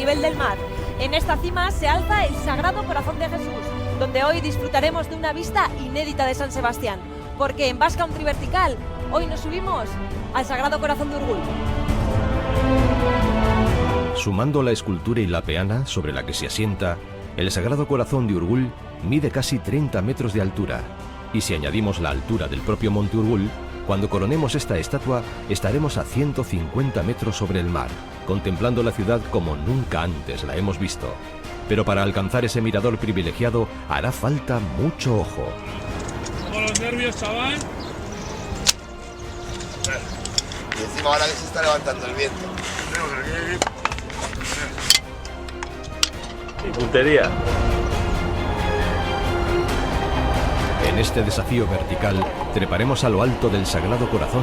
nivel del mar. En esta cima se alza el Sagrado Corazón de Jesús, donde hoy disfrutaremos de una vista inédita de San Sebastián, porque en Basque Country Vertical hoy nos subimos al Sagrado Corazón de Urgul. Sumando la escultura y la peana sobre la que se asienta, el Sagrado Corazón de Urgul mide casi 30 metros de altura, y si añadimos la altura del propio Monte Urgul, cuando coronemos esta estatua estaremos a 150 metros sobre el mar, contemplando la ciudad como nunca antes la hemos visto. Pero para alcanzar ese mirador privilegiado hará falta mucho ojo. Con los nervios, chaval. Y encima ahora que se está levantando el viento. Y puntería. En este desafío vertical treparemos a lo alto del Sagrado Corazón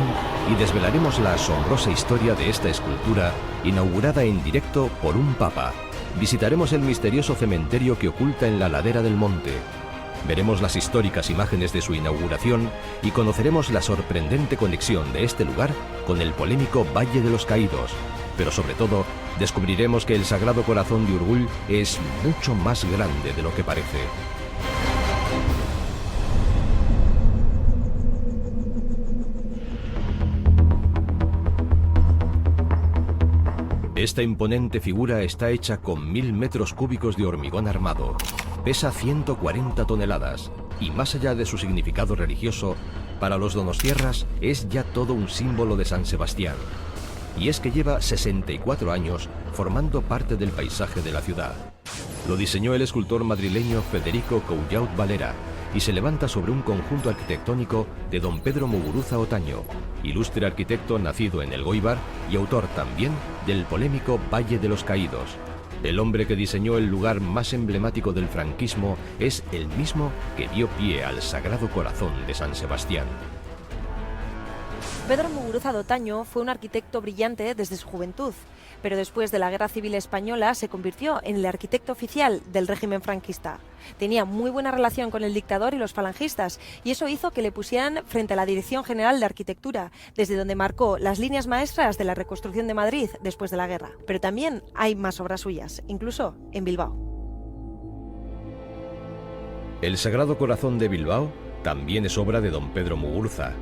y desvelaremos la asombrosa historia de esta escultura inaugurada en directo por un papa. Visitaremos el misterioso cementerio que oculta en la ladera del monte. Veremos las históricas imágenes de su inauguración y conoceremos la sorprendente conexión de este lugar con el polémico Valle de los Caídos. Pero sobre todo, descubriremos que el Sagrado Corazón de Urgul es mucho más grande de lo que parece. Esta imponente figura está hecha con 1000 metros cúbicos de hormigón armado. Pesa 140 toneladas y más allá de su significado religioso, para los donostiarras es ya todo un símbolo de San Sebastián. Y es que lleva 64 años formando parte del paisaje de la ciudad. Lo diseñó el escultor madrileño Federico Coullaut Valera y se levanta sobre un conjunto arquitectónico de don Pedro Muguruza Otaño, ilustre arquitecto nacido en Elgoibar y autor también del polémico Valle de los Caídos. El hombre que diseñó el lugar más emblemático del franquismo es el mismo que dio pie al Sagrado Corazón de San Sebastián. Pedro Muguruza de Otaño fue un arquitecto brillante desde su juventud, pero después de la Guerra Civil Española se convirtió en el arquitecto oficial del régimen franquista. Tenía muy buena relación con el dictador y los falangistas, y eso hizo que le pusieran frente a la Dirección General de Arquitectura, desde donde marcó las líneas maestras de la reconstrucción de Madrid después de la guerra. Pero también hay más obras suyas, incluso en Bilbao. El Sagrado Corazón de Bilbao también es obra de don Pedro Muguruza.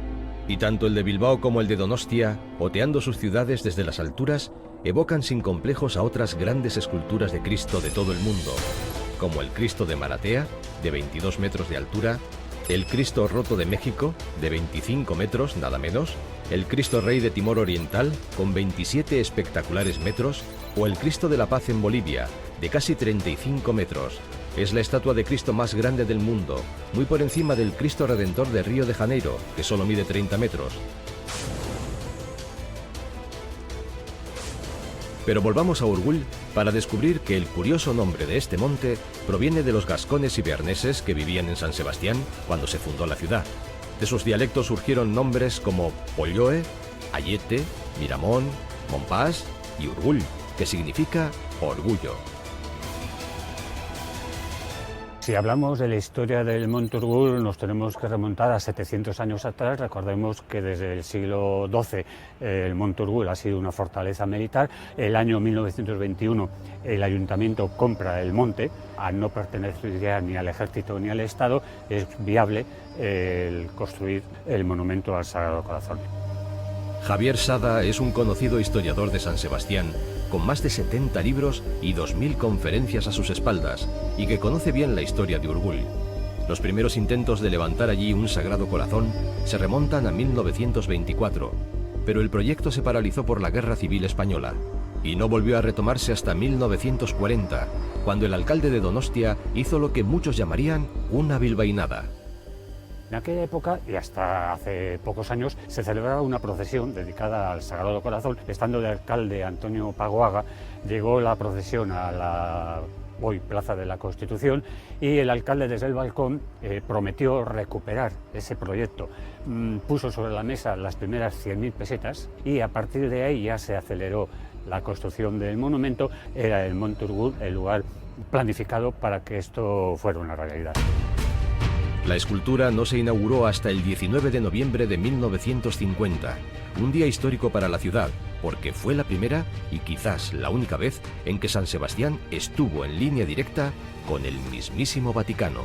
Y tanto el de Bilbao como el de Donostia, oteando sus ciudades desde las alturas, evocan sin complejos a otras grandes esculturas de Cristo de todo el mundo, como el Cristo de Maratea, de 22 metros de altura, el Cristo Roto de México, de 25 metros, nada menos, el Cristo Rey de Timor Oriental, con 27 espectaculares metros, o el Cristo de la Paz en Bolivia, de casi 35 metros. Es la estatua de Cristo más grande del mundo, muy por encima del Cristo Redentor de Río de Janeiro, que solo mide 30 metros. Pero volvamos a Urgul para descubrir que el curioso nombre de este monte proviene de los gascones y bearneses que vivían en San Sebastián cuando se fundó la ciudad. De sus dialectos surgieron nombres como Polloe, Ayete, Miramón, Montpas y Urgul, que significa orgullo. Si hablamos de la historia del Monte Urgul, nos tenemos que remontar a 700 años atrás. Recordemos que desde el siglo XII el Monte Urgul ha sido una fortaleza militar. El año 1921 el ayuntamiento compra el monte. Al no pertenecer ya ni al ejército ni al Estado, es viable el construir el monumento al Sagrado Corazón. Javier Sada es un conocido historiador de San Sebastián, con más de 70 libros y 2000 conferencias a sus espaldas, y que conoce bien la historia de Urgul. Los primeros intentos de levantar allí un Sagrado Corazón se remontan a 1924, pero el proyecto se paralizó por la Guerra Civil Española, y no volvió a retomarse hasta 1940, cuando el alcalde de Donostia hizo lo que muchos llamarían una bilbainada. En aquella época, y hasta hace pocos años, se celebraba una procesión dedicada al Sagrado Corazón. Estando de alcalde Antonio Pagoaga, llegó la procesión a la hoy Plaza de la Constitución, y el alcalde desde el balcón prometió recuperar ese proyecto. Puso sobre la mesa las primeras 100.000 pesetas y a partir de ahí ya se aceleró la construcción del monumento. Era el Monte Urgul el lugar planificado para que esto fuera una realidad. La escultura no se inauguró hasta el 19 de noviembre de 1950, un día histórico para la ciudad, porque fue la primera y quizás la única vez en que San Sebastián estuvo en línea directa con el mismísimo Vaticano.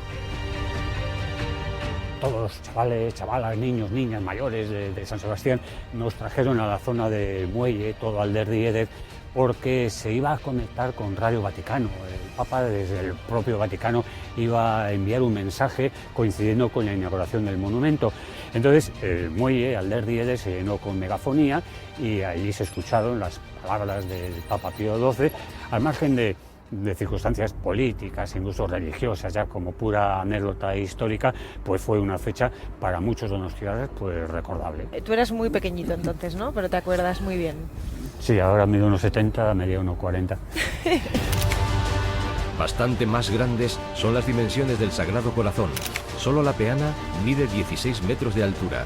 Todos los chavales, chavalas, niños, niñas, mayores de San Sebastián nos trajeron a la zona de Muelle, todo Alderdi, porque se iba a conectar con Radio Vaticano. El Papa desde el propio Vaticano iba a enviar un mensaje coincidiendo con la inauguración del monumento. Entonces el muelle Alderdi se llenó con megafonía y allí se escucharon las palabras del Papa Pío XII, al margen de circunstancias políticas, incluso religiosas, ya como pura anécdota histórica, pues fue una fecha para muchos donostiarras pues recordable. Tú eras muy pequeñito entonces, ¿no? Pero te acuerdas muy bien. Sí, ahora mido unos 70, medía unos 40. Bastante más grandes son las dimensiones del Sagrado Corazón. Solo la peana mide 16 metros de altura.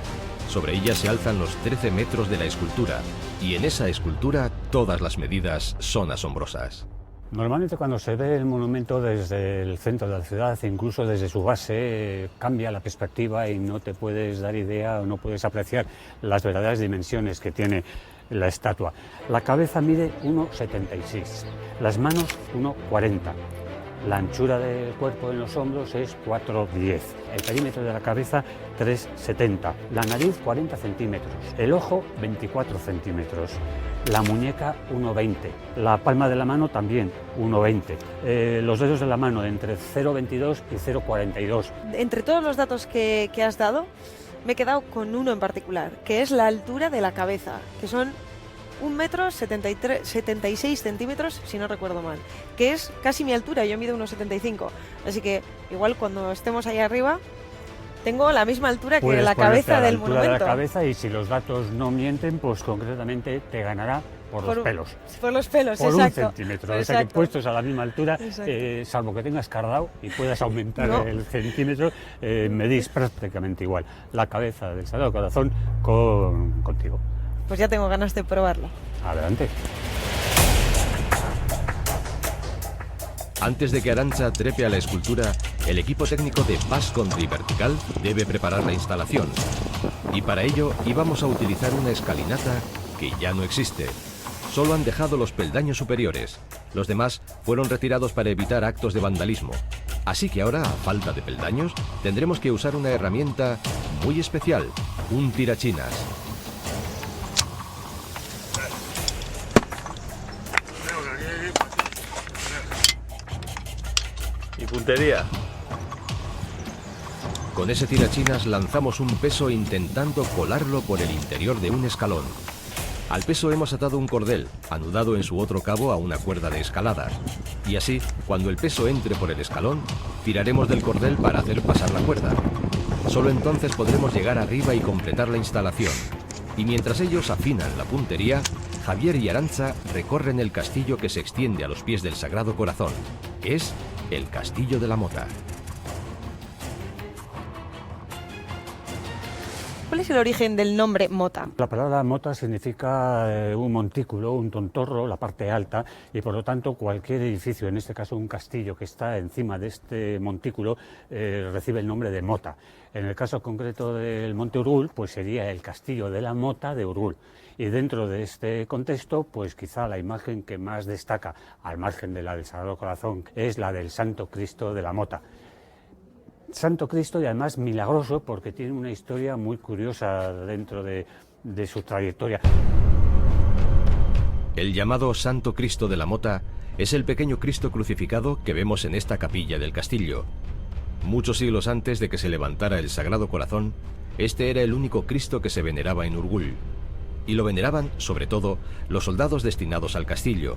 Sobre ella se alzan los 13 metros de la escultura, y en esa escultura todas las medidas son asombrosas. Normalmente cuando se ve el monumento desde el centro de la ciudad, incluso desde su base, cambia la perspectiva y no te puedes dar idea o no puedes apreciar las verdaderas dimensiones que tiene la estatua. La cabeza mide 1,76, las manos 1,40. La anchura del cuerpo en los hombros es 4,10. El perímetro de la cabeza 3,70. La nariz 40 centímetros. El ojo 24 centímetros. La muñeca 1,20. La palma de la mano también 1,20. Los dedos de la mano entre 0,22 y 0,42. Entre todos los datos que has dado, me he quedado con uno en particular, que es la altura de la cabeza, que son 1,76 m, si no recuerdo mal, que es casi mi altura, yo mido 1,75, así que igual cuando estemos ahí arriba tengo la misma altura que la cabeza del monumento. De la cabeza, y si los datos no mienten, pues concretamente te ganará por los pelos. Por los pelos, por exacto. Un centímetro, o sea que puestos a la misma altura, salvo que tengas cardado y puedas aumentar el centímetro, medís prácticamente igual la cabeza del Sagrado Corazón contigo. Pues ya tengo ganas de probarlo. Adelante. Antes de que Arantxa trepe a la escultura, el equipo técnico de Basque Country Vertical debe preparar la instalación. Y para ello íbamos a utilizar una escalinata que ya no existe. Solo han dejado los peldaños superiores. Los demás fueron retirados para evitar actos de vandalismo. Así que ahora, a falta de peldaños, tendremos que usar una herramienta muy especial, un tirachinas. ¿Y puntería? Con ese tirachinas lanzamos un peso intentando colarlo por el interior de un escalón. Al peso hemos atado un cordel, anudado en su otro cabo a una cuerda de escalada. Y así, cuando el peso entre por el escalón, tiraremos del cordel para hacer pasar la cuerda. Solo entonces podremos llegar arriba y completar la instalación. Y mientras ellos afinan la puntería, Javier y Arantxa recorren el castillo que se extiende a los pies del Sagrado Corazón. Es el Castillo de la Mota. ¿Cuál es el origen del nombre Mota? La palabra mota significa un montículo, un tontorro, la parte alta, y por lo tanto cualquier edificio, en este caso un castillo que está encima de este montículo, recibe el nombre de mota. En el caso concreto del Monte Urgul, pues sería el Castillo de la Mota de Urgul. Y dentro de este contexto, pues quizá la imagen que más destaca, al margen de la del Sagrado Corazón, es la del Santo Cristo de la Mota. Santo Cristo, y además milagroso, porque tiene una historia muy curiosa dentro de su trayectoria. El llamado Santo Cristo de la Mota es el pequeño Cristo crucificado que vemos en esta capilla del castillo. Muchos siglos antes de que se levantara el Sagrado Corazón, este era el único Cristo que se veneraba en Urgul. Y lo veneraban, sobre todo, los soldados destinados al castillo.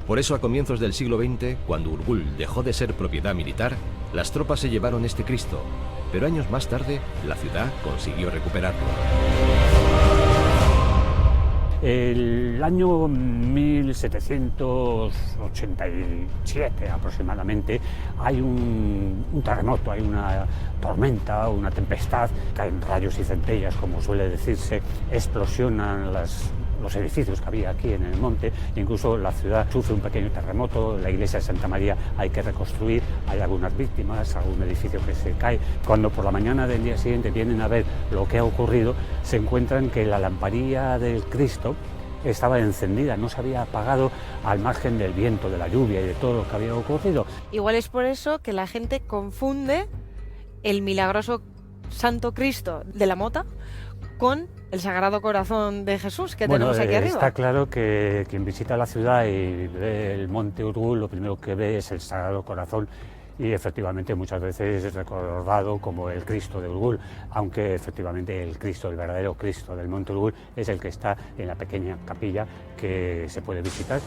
Por eso, a comienzos del siglo XX, cuando Urgul dejó de ser propiedad militar, las tropas se llevaron este Cristo, pero años más tarde, la ciudad consiguió recuperarlo. El año 1787 aproximadamente hay un terremoto, hay una tormenta, una tempestad, caen rayos y centellas, como suele decirse, explosionan las los edificios que había aquí en el monte. Incluso la ciudad sufre un pequeño terremoto, la iglesia de Santa María hay que reconstruir, hay algunas víctimas, algún edificio que se cae. Cuando por la mañana del día siguiente vienen a ver lo que ha ocurrido, se encuentran que la lamparilla del Cristo estaba encendida, no se había apagado al margen del viento, de la lluvia y de todo lo que había ocurrido. Igual es por eso que la gente confunde el milagroso Santo Cristo de la Mota con el Sagrado Corazón de Jesús que tenemos aquí arriba. Está claro que quien visita la ciudad y ve el Monte Urgul, lo primero que ve es el Sagrado Corazón, y efectivamente muchas veces es recordado como el Cristo de Urgul, aunque efectivamente el Cristo, el verdadero Cristo del Monte Urgul, es el que está en la pequeña capilla que se puede visitar.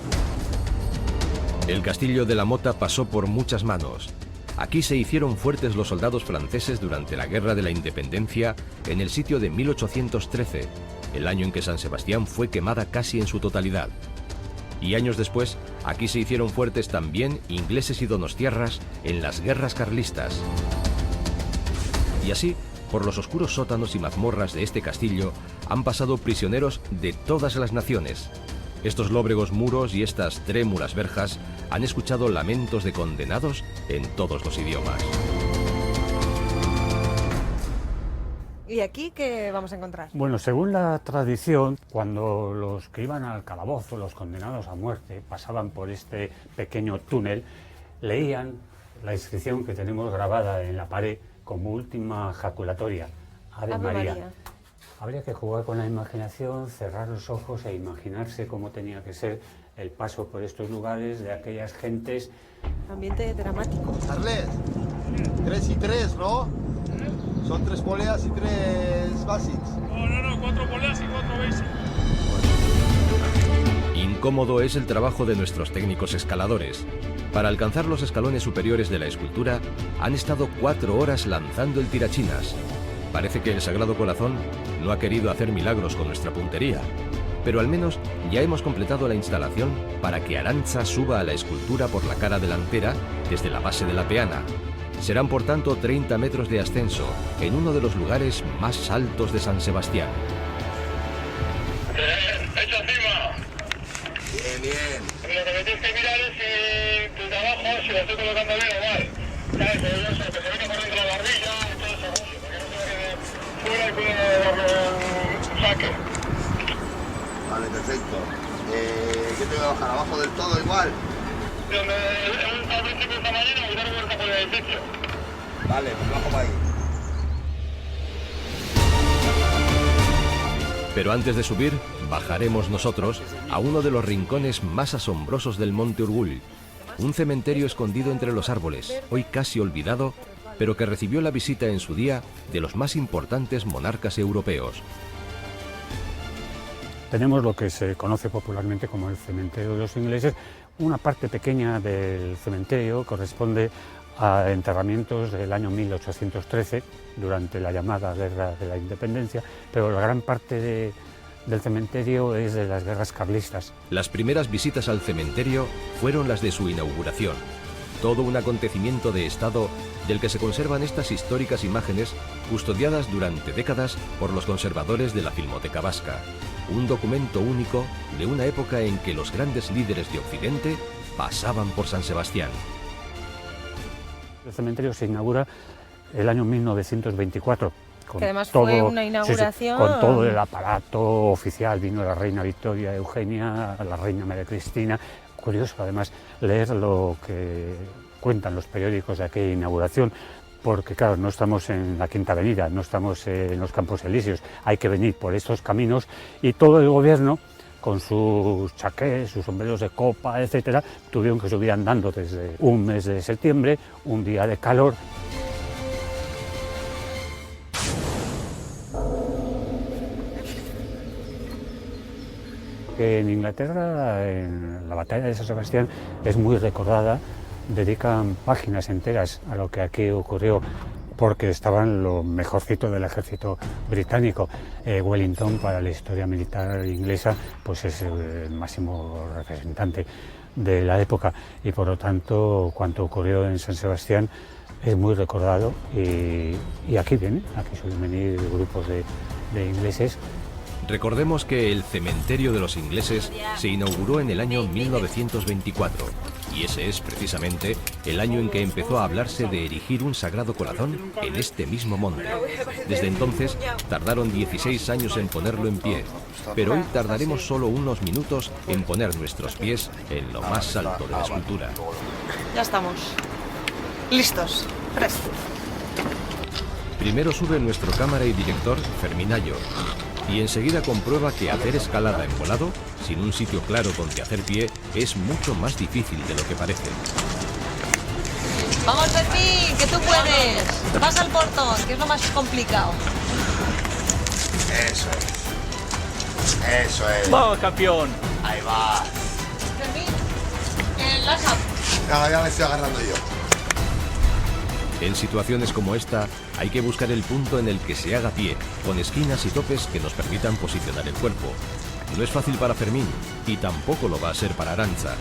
El castillo de la Mota pasó por muchas manos. Aquí se hicieron fuertes los soldados franceses durante la Guerra de la Independencia en el sitio de 1813, el año en que San Sebastián fue quemada casi en su totalidad. Y años después, aquí se hicieron fuertes también ingleses y donostiarras en las guerras carlistas. Y así, por los oscuros sótanos y mazmorras de este castillo, han pasado prisioneros de todas las naciones. Estos lóbregos muros y estas trémulas verjas han escuchado lamentos de condenados en todos los idiomas. ¿Y aquí qué vamos a encontrar? Bueno, según la tradición, cuando los que iban al calabozo, los condenados a muerte, pasaban por este pequeño túnel, leían la inscripción que tenemos grabada en la pared como última ejaculatoria, Ave María. Habría que jugar con la imaginación, cerrar los ojos e imaginarse cómo tenía que ser el paso por estos lugares de aquellas gentes. Ambiente dramático. Carles, 3 y 3, ¿no? Son 3 poleas y 3 basics. No, 4 poleas y 4 basics. Incómodo es el trabajo de nuestros técnicos escaladores. Para alcanzar los escalones superiores de la escultura, han estado 4 horas lanzando el tirachinas. Parece que el Sagrado Corazón no ha querido hacer milagros con nuestra puntería, pero al menos ya hemos completado la instalación para que Arantxa suba a la escultura por la cara delantera desde la base de la peana. Serán por tanto 30 metros de ascenso en uno de los lugares más altos de San Sebastián. ¡Hecho encima! Bien, bien. Lo que me tienes que mirar es si tu trabajo, si lo estoy colocando bien o mal. ¿Sabes? Eso, que se meta por dentro la barbilla y todo eso, porque no se va a quedar fuera y puede darle un saque. Vale, perfecto. ¿Qué te voy a bajar? ¿Abajo del todo igual? Al principio de esta mañana voy a dar vuelta por el edificio. Vale, pues bajo para ahí. Pero antes de subir, bajaremos nosotros a uno de los rincones más asombrosos del Monte Urgul. Un cementerio escondido entre los árboles, hoy casi olvidado, pero que recibió la visita en su día de los más importantes monarcas europeos. Tenemos lo que se conoce popularmente como el cementerio de los ingleses. Una parte pequeña del cementerio corresponde a enterramientos del año 1813, durante la llamada Guerra de la Independencia, pero la gran parte del cementerio es de las guerras carlistas. Las primeras visitas al cementerio fueron las de su inauguración. Todo un acontecimiento de Estado del que se conservan estas históricas imágenes custodiadas durante décadas por los conservadores de la Filmoteca Vasca. Un documento único de una época en que los grandes líderes de Occidente pasaban por San Sebastián. El cementerio se inaugura el año 1924. Que además fue una inauguración... con todo el aparato oficial. Vino la reina Victoria Eugenia, la reina María Cristina. Curioso además leer lo que cuentan los periódicos de aquella inauguración, porque claro, no estamos en la Quinta Avenida, no estamos en los Campos Elíseos, hay que venir por estos caminos y todo el gobierno, con sus chaqués, sus sombreros de copa, etcétera, tuvieron que subir andando desde un mes de septiembre, un día de calor. En Inglaterra, en la batalla de San Sebastián, es muy recordada, dedican páginas enteras a lo que aquí ocurrió, porque estaban lo mejorcito del ejército británico. Wellington, para la historia militar inglesa, pues es el máximo representante de la época, y por lo tanto, cuanto ocurrió en San Sebastián es muy recordado, y aquí suelen venir grupos de ingleses Recordemos que el cementerio de los ingleses se inauguró en el año 1924 y ese es precisamente el año en que empezó a hablarse de erigir un Sagrado Corazón en este mismo monte. Desde entonces tardaron 16 años en ponerlo en pie, pero hoy tardaremos solo unos minutos en poner nuestros pies en lo más alto de la escultura. Ya estamos. Listos. Presto. Primero sube nuestro cámara y director, Fermín Ayo, y enseguida comprueba que hacer escalada en volado, sin un sitio claro donde hacer pie, es mucho más difícil de lo que parece. Vamos, Fermín, que tú puedes. Vas al portón, que es lo más complicado. Eso es. Eso es. ¡Vamos, campeón! Ahí va. Fermín, laja. Ya me estoy agarrando yo. En situaciones como esta, hay que buscar el punto en el que se haga pie, con esquinas y topes que nos permitan posicionar el cuerpo. No es fácil para Fermín, y tampoco lo va a ser para Arantxa.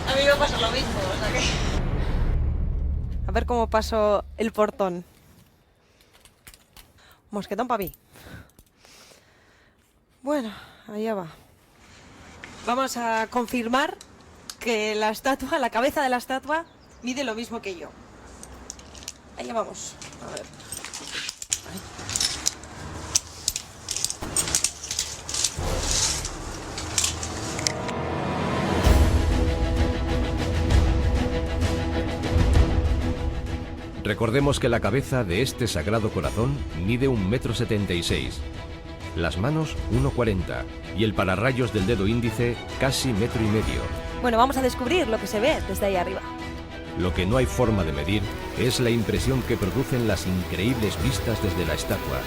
A mí me pasa lo mismo, o sea que... A ver cómo paso el portón. Mosquetón para mí. Bueno, allá va. Vamos a confirmar que la estatua, la cabeza de la estatua, mide lo mismo que yo. Allá vamos. A ver. Ahí. Recordemos que la cabeza de este Sagrado Corazón mide 1,76 m, las manos 1,40 m y el pararrayos del dedo índice casi 1,5 m. Bueno, vamos a descubrir lo que se ve desde ahí arriba. Lo que no hay forma de medir es la impresión que producen las increíbles vistas desde la estatua.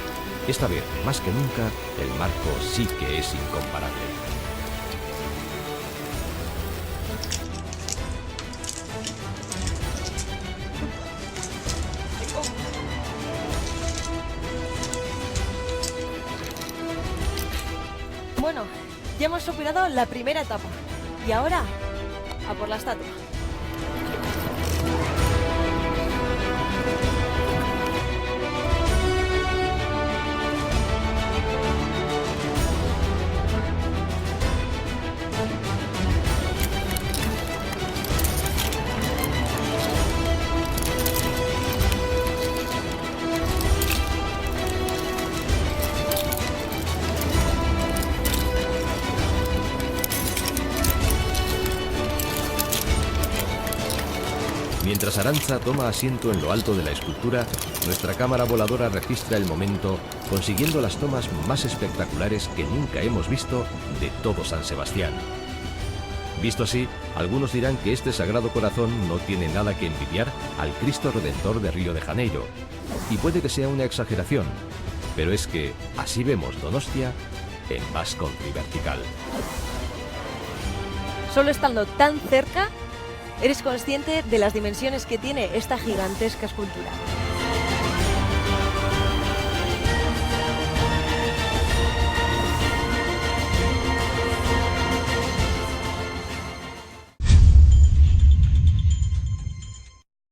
Esta vez, más que nunca, el marco sí que es incomparable. Bueno, ya hemos superado la primera etapa. Y ahora, a por la estatua. Mientras Arantxa toma asiento en lo alto de la escultura, nuestra cámara voladora registra el momento, consiguiendo las tomas más espectaculares que nunca hemos visto de todo San Sebastián. Visto así, algunos dirán que este Sagrado Corazón no tiene nada que envidiar al Cristo Redentor de Río de Janeiro. Y puede que sea una exageración, pero es que así vemos Donostia en Basque Country vertical. Solo estando tan cerca, eres consciente de las dimensiones que tiene esta gigantesca escultura.